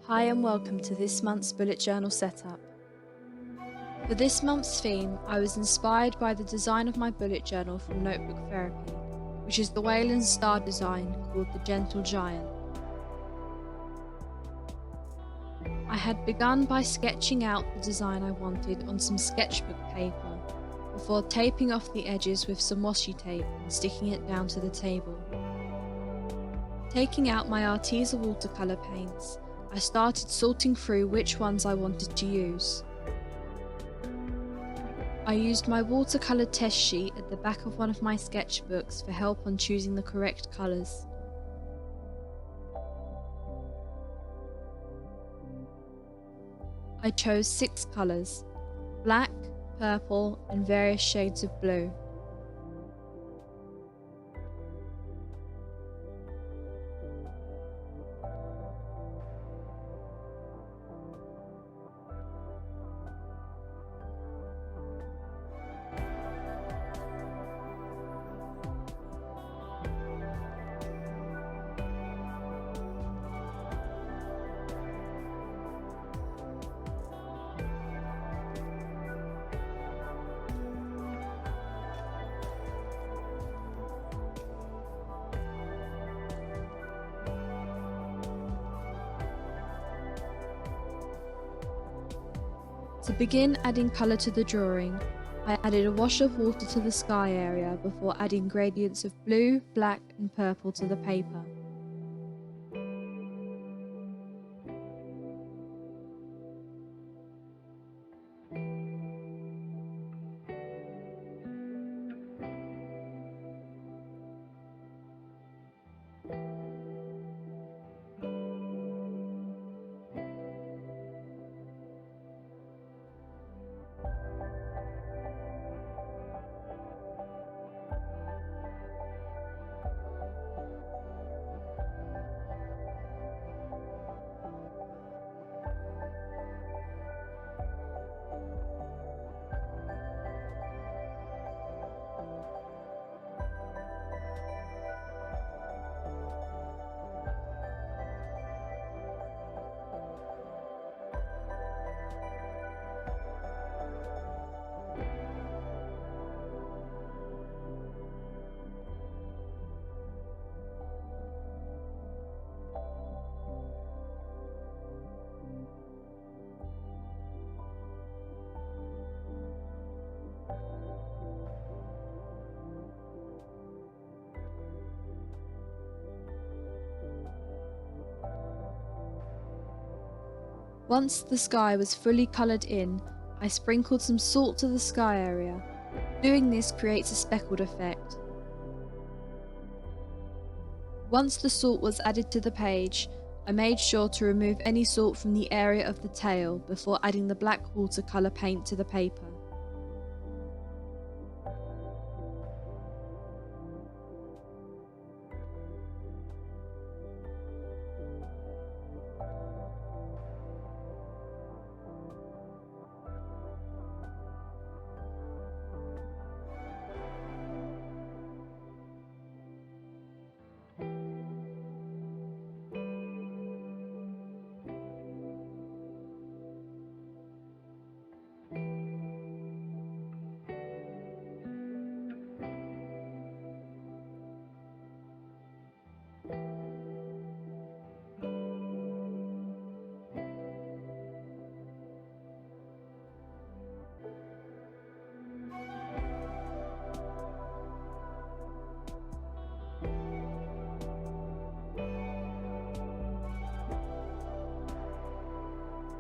Hi and welcome to this month's bullet journal setup. For this month's theme, I was inspired by the design of my bullet journal from Notebook Therapy, which is the whale and star design called the Gentle Giant. I had begun by sketching out the design I wanted on some sketchbook paper before taping off the edges with some washi tape and sticking it down to the table. Taking out my Arteza watercolour paints, I started sorting through which ones I wanted to use. I used my watercolour test sheet at the back of one of my sketchbooks for help on choosing the correct colours. I chose 6 colours: black, purple and various shades of blue. To begin adding colour to the drawing, I added a wash of water to the sky area before adding gradients of blue, black and purple to the paper. Once the sky was fully coloured in, I sprinkled some salt to the sky area. Doing this creates a speckled effect. Once the salt was added to the page, I made sure to remove any salt from the area of the tail before adding the black watercolour paint to the paper.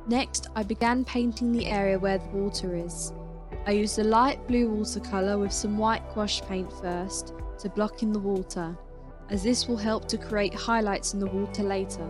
Next, I began painting the area where the water is. I used a light blue watercolour with some white gouache paint first to block in the water, as this will help to create highlights in the water later.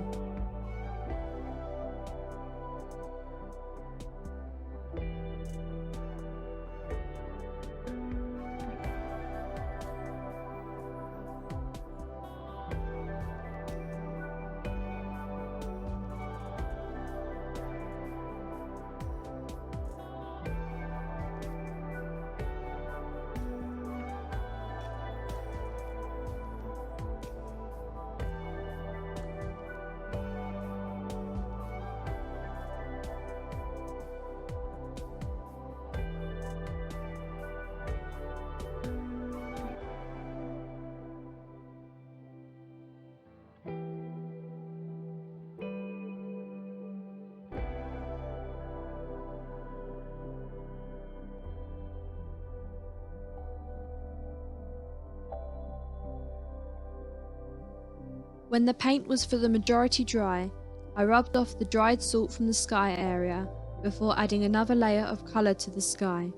When the paint was for the majority dry, I rubbed off the dried salt from the sky area before adding another layer of colour to the sky,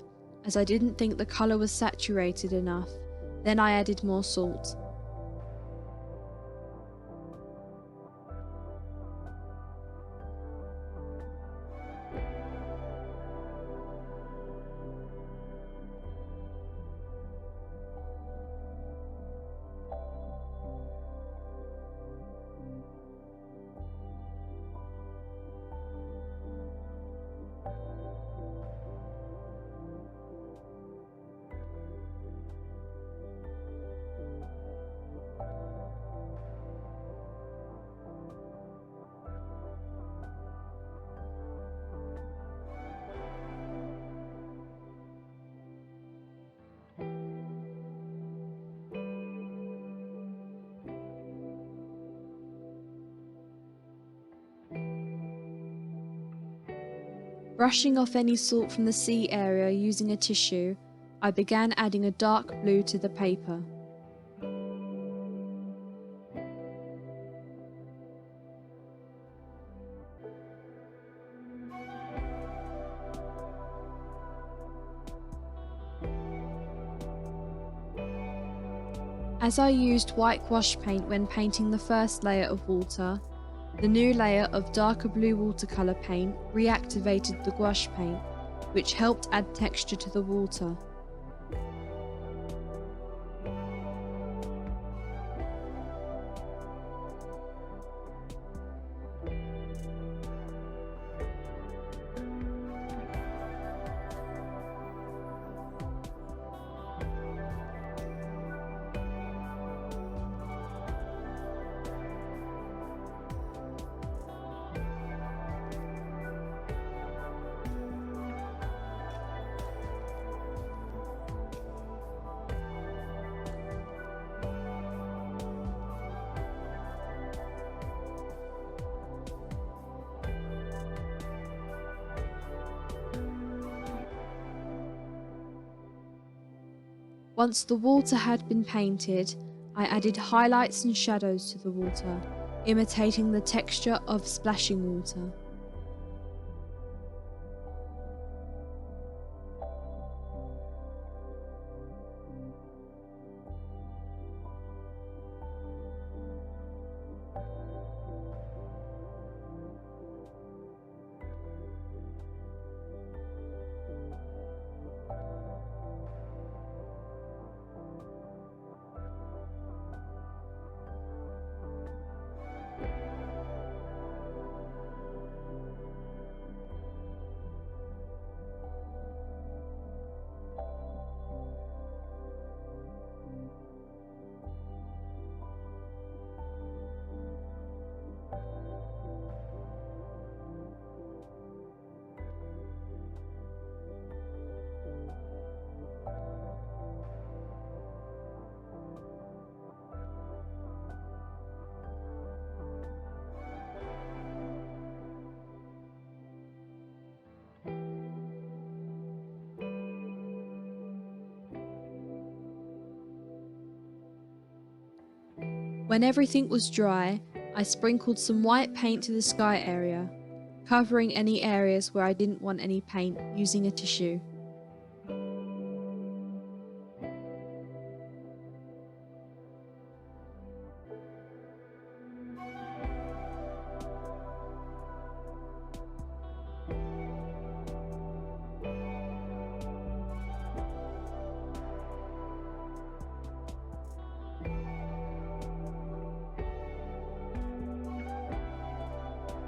as I didn't think the colour was saturated enough. Then I added more salt. Brushing off any salt from the sea area using a tissue, I began adding a dark blue to the paper. As I used white wash paint when painting the first layer of water, the new layer of darker blue watercolour paint reactivated the gouache paint, which helped add texture to the water. Once the water had been painted, I added highlights and shadows to the water, imitating the texture of splashing water. When everything was dry, I sprinkled some white paint to the sky area, covering any areas where I didn't want any paint using a tissue.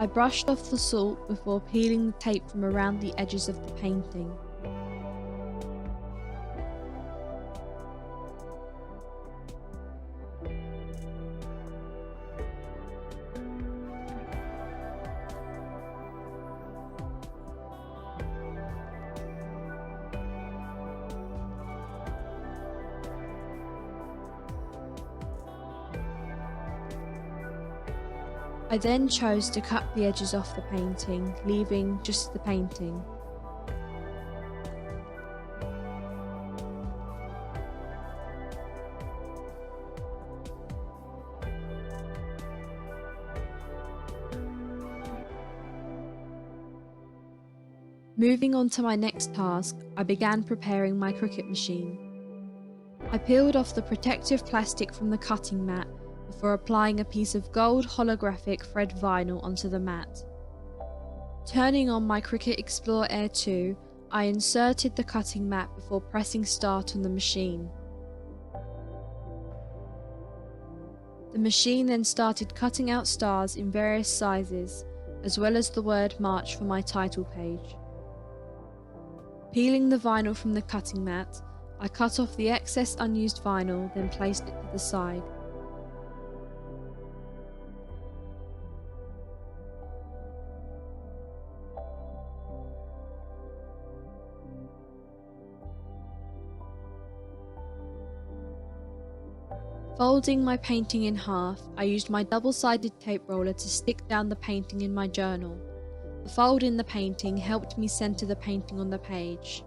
I brushed off the salt before peeling the tape from around the edges of the painting. I then chose to cut the edges off the painting, leaving just the painting. Moving on to my next task, I began preparing my Cricut machine. I peeled off the protective plastic from the cutting mat before applying a piece of gold holographic thread vinyl onto the mat. Turning on my Cricut Explore Air 2, I inserted the cutting mat before pressing start on the machine. The machine then started cutting out stars in various sizes, as well as the word March for my title page. Peeling the vinyl from the cutting mat, I cut off the excess unused vinyl, then placed it to the side. Folding my painting in half, I used my double-sided tape roller to stick down the painting in my journal. The fold in the painting helped me center the painting on the page.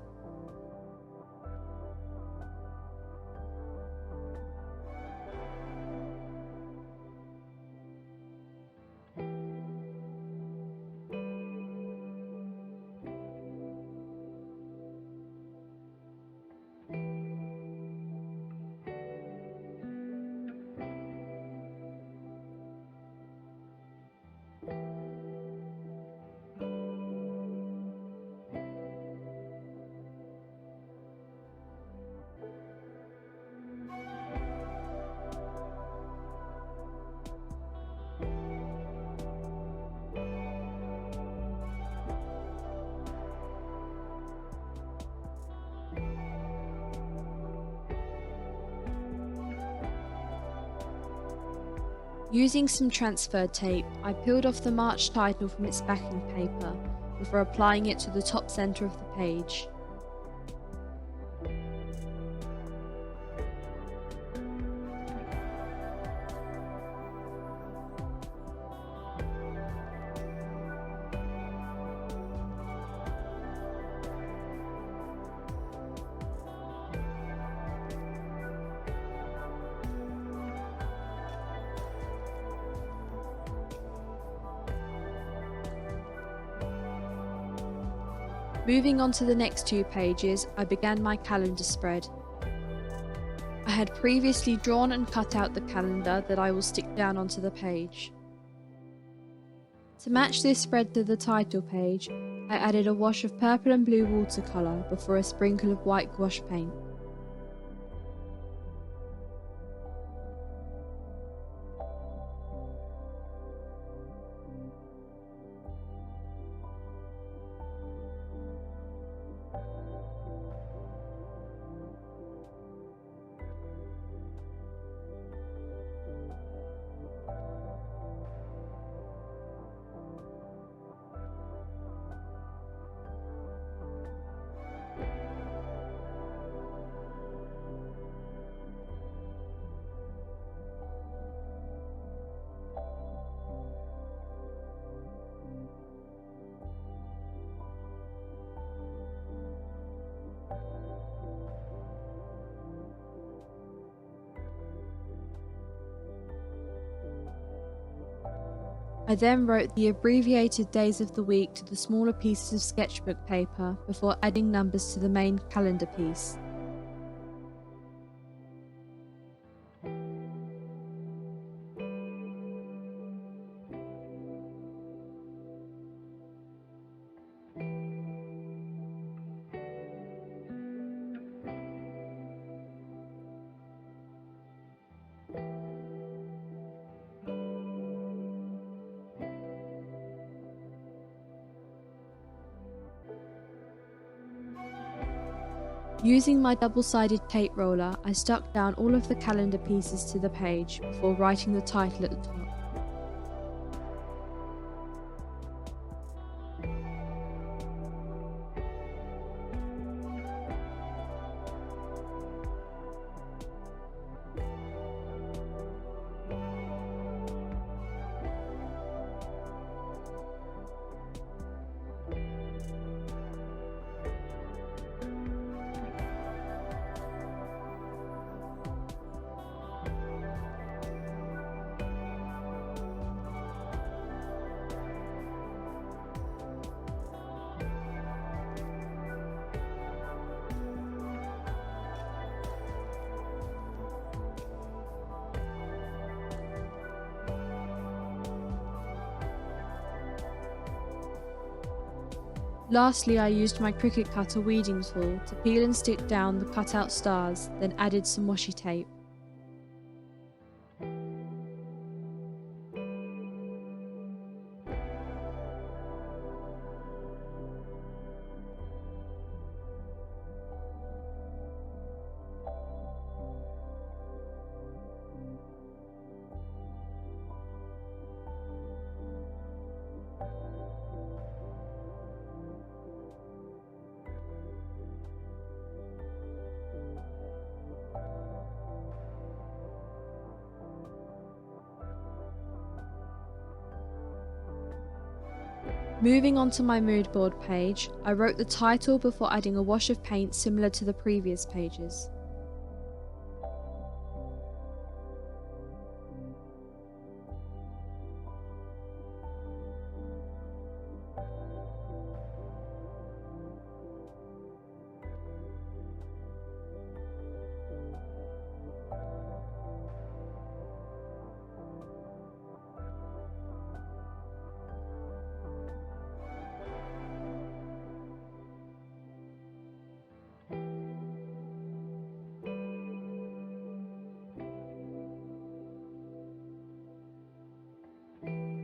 Using some transfer tape, I peeled off the March title from its backing paper before applying it to the top center of the page. Moving on to the next 2 pages, I began my calendar spread. I had previously drawn and cut out the calendar that I will stick down onto the page. To match this spread to the title page, I added a wash of purple and blue watercolour before a sprinkle of white gouache paint. I then wrote the abbreviated days of the week to the smaller pieces of sketchbook paper before adding numbers to the main calendar piece. Using my double-sided tape roller, I stuck down all of the calendar pieces to the page before writing the title at the top. Lastly, I used my Cricut cutter weeding tool to peel and stick down the cut out stars, then added some washi tape. Moving on to my mood board page, I wrote the title before adding a wash of paint similar to the previous pages.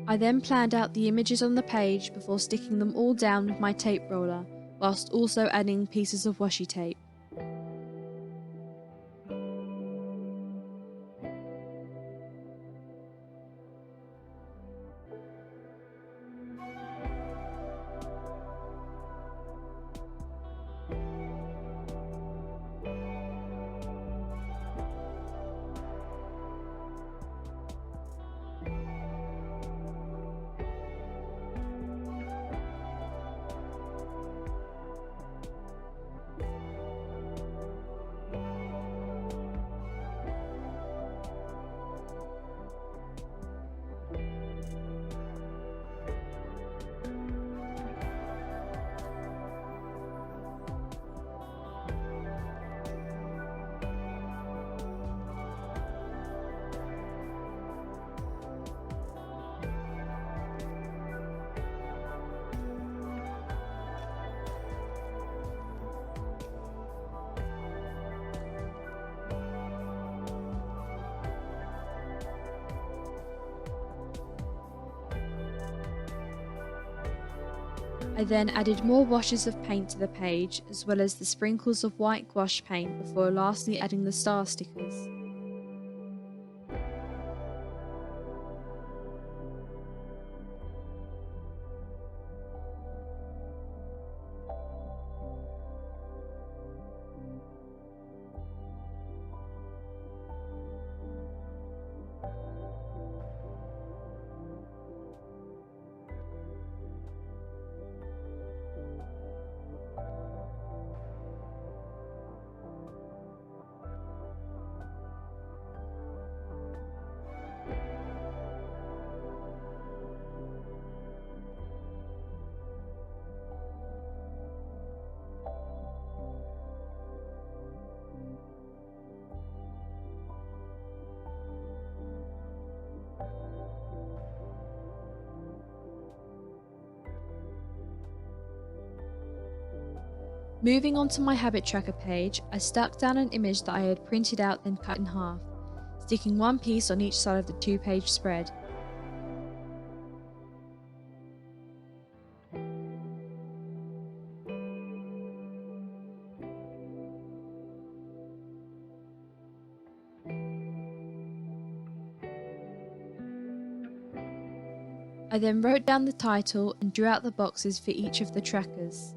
I then planned out the images on the page before sticking them all down with my tape roller, whilst also adding pieces of washi tape. I then added more washes of paint to the page, as well as the sprinkles of white gouache paint before lastly adding the star stickers. Moving on to my habit tracker page, I stuck down an image that I had printed out then cut in half, sticking one piece on each side of the two-page spread. I then wrote down the title and drew out the boxes for each of the trackers.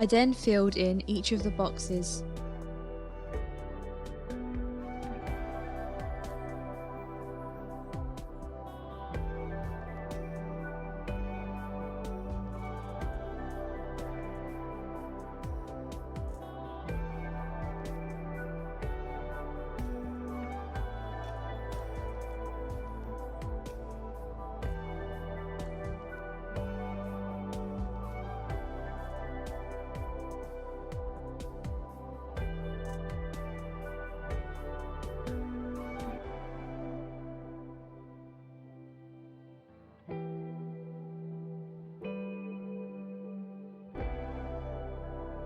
I then filled in each of the boxes.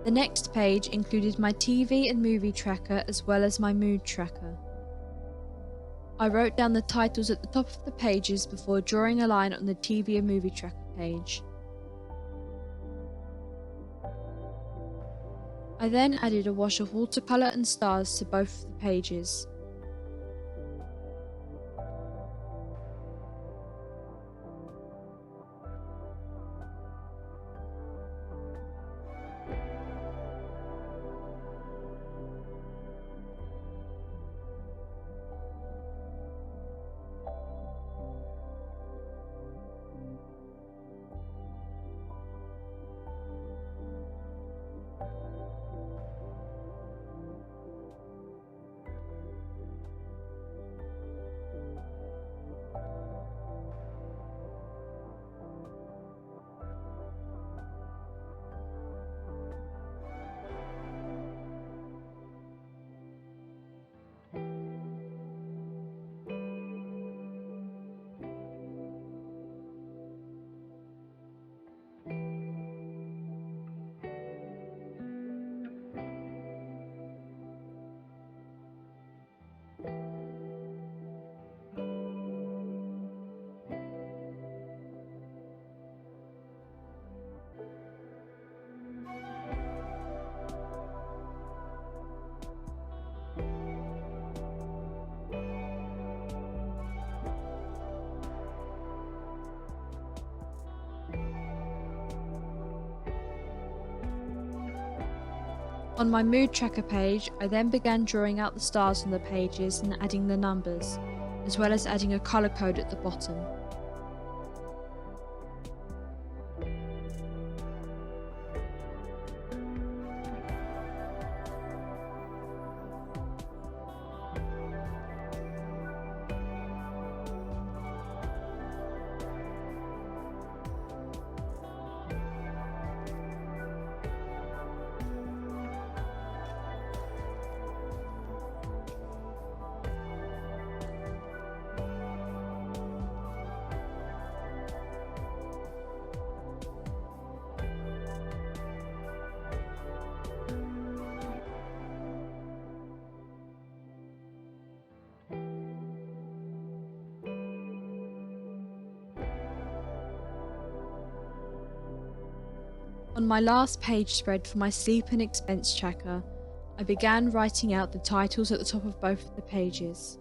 The next page included my TV and movie tracker as well as my mood tracker. I wrote down the titles at the top of the pages before drawing a line on the TV and movie tracker page. I then added a wash of watercolour and stars to both of the pages. On my mood tracker page, I then began drawing out the stars on the pages and adding the numbers, as well as adding a colour code at the bottom. On my last page spread for my sleep and expense tracker, I began writing out the titles at the top of both of the pages.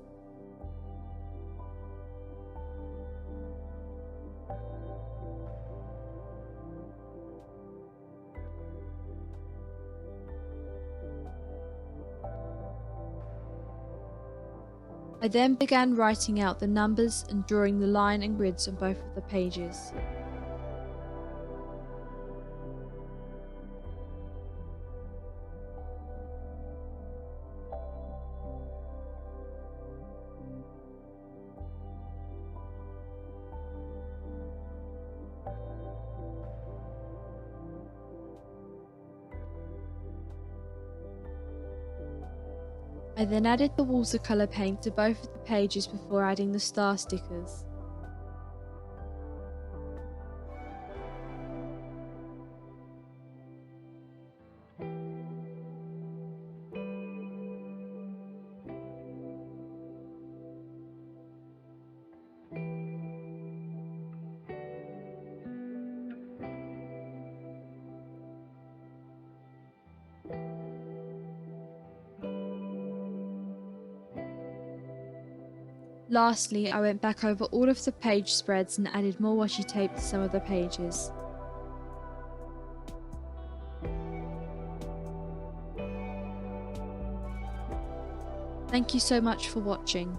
I then began writing out the numbers and drawing the line and grids on both of the pages. I then added the watercolour paint to both of the pages before adding the star stickers. Lastly, I went back over all of the page spreads and added more washi tape to some of the pages. Thank you so much for watching.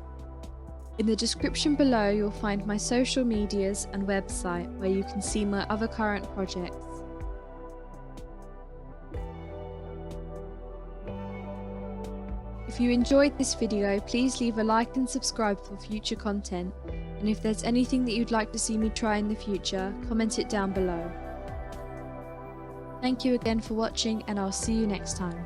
In the description below you'll find my social medias and website where you can see my other current projects. If you enjoyed this video, please leave a like and subscribe for future content, and if there's anything that you'd like to see me try in the future, comment it down below. Thank you again for watching, and I'll see you next time.